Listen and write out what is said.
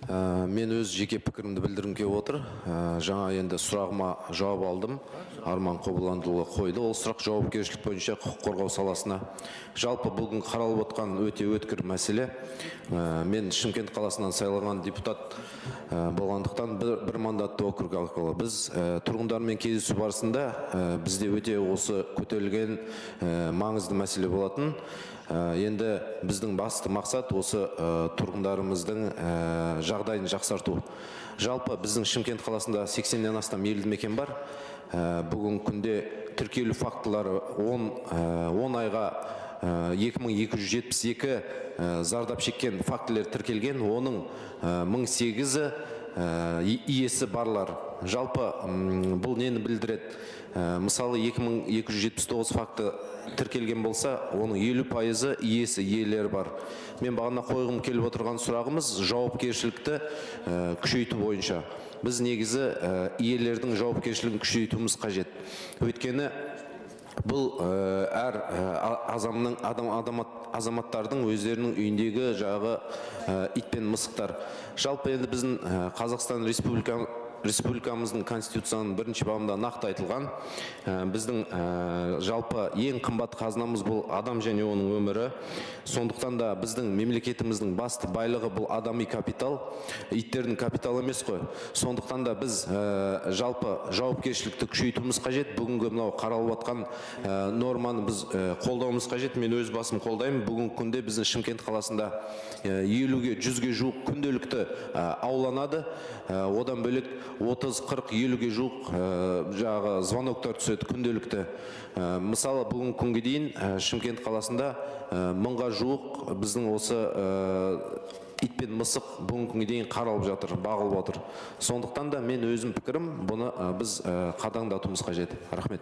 Мен өз жеке пікірімді білдіргім келіп отыр. Жаңа енді сұрағыма жауап алдым. Арман Қобыландыұлы қойды. Ол сұрақ жауапкершілік бойынша құқық қорғау саласына. Жалпы бүгін қаралып отқан өте өткір мәселе. Мен Шымкент қаласынан сайланған депутат болғандықтан бір мандатты округ арқылы біз тұрғындармен кездесу барысында бізде өте осы көтерілген маңызды мәселе болатын. Енді біздің басты мақсат осы тұрғындарымыздың жағдайын жақсарту. Жалпы біздің Шымкент қаласында 80-нен астам елді мекен бар. Бүгін күнде тіркелу фактылары 10 айға 2272 зардап шеккен фактілер тіркелген, оның 1008-і иесі барлар. Жалпы бұл нені білдіреді? Мысалы 2279 факты тіркелген болса, оның 50%-і иесі иелері бар. Мен бағана қойғым келіп отырған сұрағымыз жауапкершілікті күшейту бойынша. Біз негізі иелердің жауапкершілігін күшейтуіміз қажет. Өйткені бұл әр азаматтардың өздерінің үйіндегі жағы ит пен мысықтар. Жалпы енді біздің Қазақстан Республикамыздың Конституцияның 1-ші бабында нақты айтылған. Біздің жалпы ең қымбат қазынамыз бұл адам және оның өмірі. Сондықтан да біздің мемлекетіміздің басты байлығы бұл адами капитал. Иттердің капиталы емес қой. Сондықтан да біз жалпы жауапкершілікті күшейтуіміз қажет. Бүгінгі мынау қаралып жатқан норманы біз қолдауымыз қажет. Мен өз басым қолдаймын. Бүгінгі күнде біздің Шымкент қаласында 50-ге 100-ге жуық күнделікті ауланады. Одан бөлек 30-40-50-ге жуық звоноктар түседі күнделікті. Мысалы, бүгін күнге дейін Шымкент қаласында 1000-ға жуық біздің осы ит пен мысық бүгін күнге дейін қаралып жатыр, бағылып отыр. Сондықтан да мен өзім пікірім, бұны біз қатаңдатуымыз қажет. Рахмет.